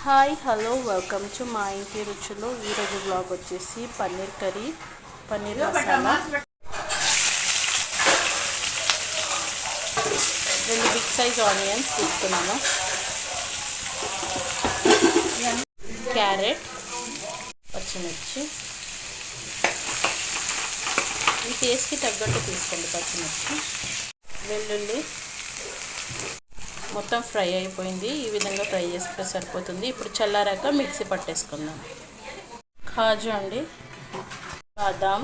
Hi hello welcome to మా ఇంటి రుచులు. ఈరోజు బ్లాగ్ వచ్చేసి paneer curry, paneer masala, 2 big size onions తీసుకున్నాను, క్యారెట్, పచ్చిమిర్చి, ఈ టేస్ట్కి తగ్గట్టు తీసుకోండి. పచ్చిమిర్చి, వెల్లుల్లి మొత్తం ఫ్రై అయిపోయింది. ఈ విధంగా ఫ్రై చేసుకుంటే సరిపోతుంది. ఇప్పుడు చల్లారాక మిక్సీ పట్టేసుకుందాం. కాజు అండి, బాదాం,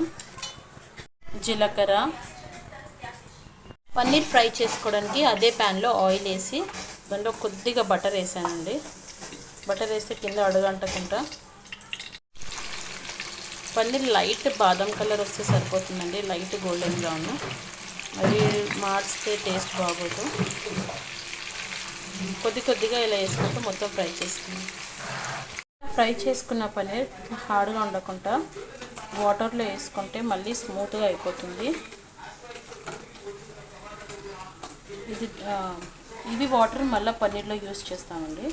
జీలకర్ర. పన్నీర్ ఫ్రై చేసుకోవడానికి అదే ప్యాన్లో ఆయిల్ వేసి దాంట్లో కొద్దిగా బటర్ వేసానండి. బటర్ వేస్తే కింద అడుగంటకుండా. పన్నీర్ లైట్ బాదం కలర్ వస్తే సరిపోతుందండి, లైట్ గోల్డెన్ బ్రౌన్. మరి మార్చితే టేస్ట్ బాగోదు. కొద్దిగా ఇలా వేసుకుంటూ మొత్తం ఫ్రై చేసుకున్నాం. ఫ్రై చేసుకున్న పన్నీర్ హార్డ్గా ఉండకుండా వాటర్లో వేసుకుంటే మళ్ళీ స్మూత్గా అయిపోతుంది. ఇవి వాటర్ మళ్ళీ పన్నీర్లో యూస్ చేస్తామండి.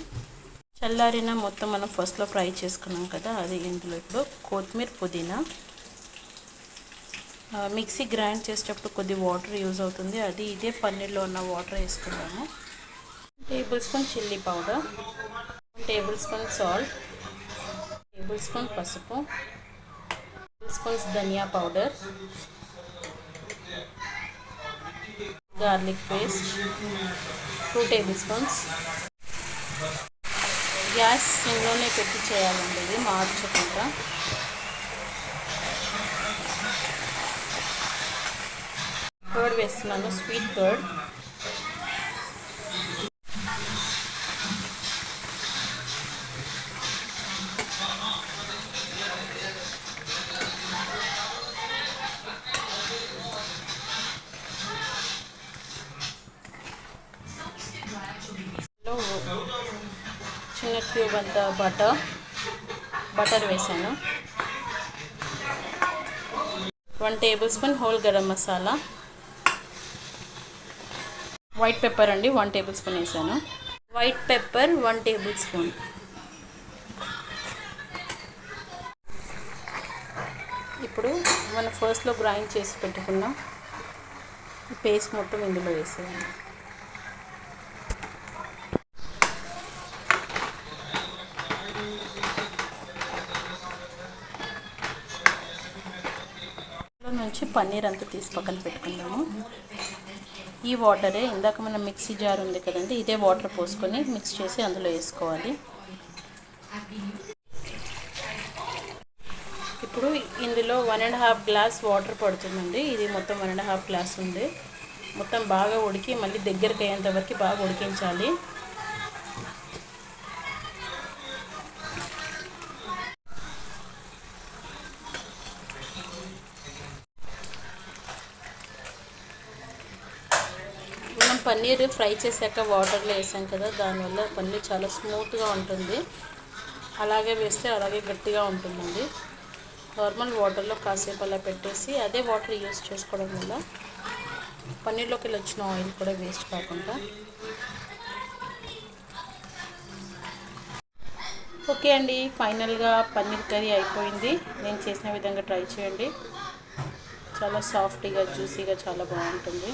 చల్లారిన మొత్తం మనం ఫస్ట్లో ఫ్రై చేసుకున్నాం కదా, అది ఇందులో ఇప్పుడు కొత్తిమీర, పుదీనా. మిక్సీ గ్రైండ్ చేసేటప్పుడు కొద్ది వాటర్ యూజ్ అవుతుంది, అది ఇదే పన్నీర్లో ఉన్న వాటర్ వేసుకున్నాము. 1 table spoon chilli powder, 1 table spoon salt, 1 table spoon పసుపు, 1 టేబుల్ స్పూన్స్ ధనియా powder, garlic paste, 2 table spoons. Gas సిమ్లోనే పెట్టి చేయాలండి, ఇది మార్చకుండా. కర్డ్ వేస్తున్నాను, స్వీట్ కర్డ్. చిన్న క్యూబ్ అంత బటర్ వేసాను. 1 table spoon whole garam masala, white pepper అండి 1 టేబుల్ స్పూన్ వేసాను. White pepper 1 table spoon. ఇప్పుడు మనం ఫస్ట్లో గ్రైండ్ చేసి పెట్టుకున్న పేస్ట్ మొత్తం ఇందులో వేసేయాలి. నుంచి పన్నీర్ అంతా తీసి పక్కన పెట్టుకుందాము. ఈ వాటరే ఇందాక మన మిక్సీ జార్ ఉంది కదండి, ఇదే వాటర్ పోసుకొని మిక్స్ చేసి అందులో వేసుకోవాలి. ఇప్పుడు ఇందులో 1.5 గ్లాస్ వాటర్ పడుతుందండి. ఇది మొత్తం 1.5 గ్లాస్ ఉంది. మొత్తం బాగా ఉడికి మళ్ళీ దగ్గరికి అయ్యేంత వరకు బాగా ఉడికించాలి. పన్నీర్ ఫ్రై చేశాక వాటర్లో వేసాం కదా, దానివల్ల పన్నీర్ చాలా స్మూత్గా ఉంటుంది. అలాగే వేస్తే అలాగే గట్టిగా ఉంటుందండి. నార్మల్ వాటర్లో కాసేపు అలా పెట్టేసి అదే వాటర్ యూస్ చేసుకోవడం వల్ల పన్నీర్లోకి వచ్చిన ఆయిల్ కూడా వేస్ట్ కాకుండా. ఓకే అండి, ఫైనల్గా పన్నీర్ కర్రీ అయిపోయింది. నేను చేసిన విధంగా ట్రై చేయండి. చాలా సాఫ్ట్గా, జ్యూసీగా చాలా బాగుంటుంది.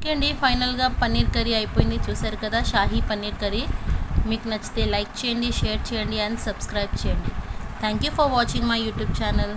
ఓకే అండి, ఫైనల్గా పన్నీర్ కర్రీ అయిపోయింది. చూసారు కదా, షాహీ పన్నీర్ కర్రీ. మీకు నచ్చితే లైక్ చేయండి, షేర్ చేయండి అండ్ సబ్స్క్రైబ్ చేయండి. Thank you for watching my YouTube channel.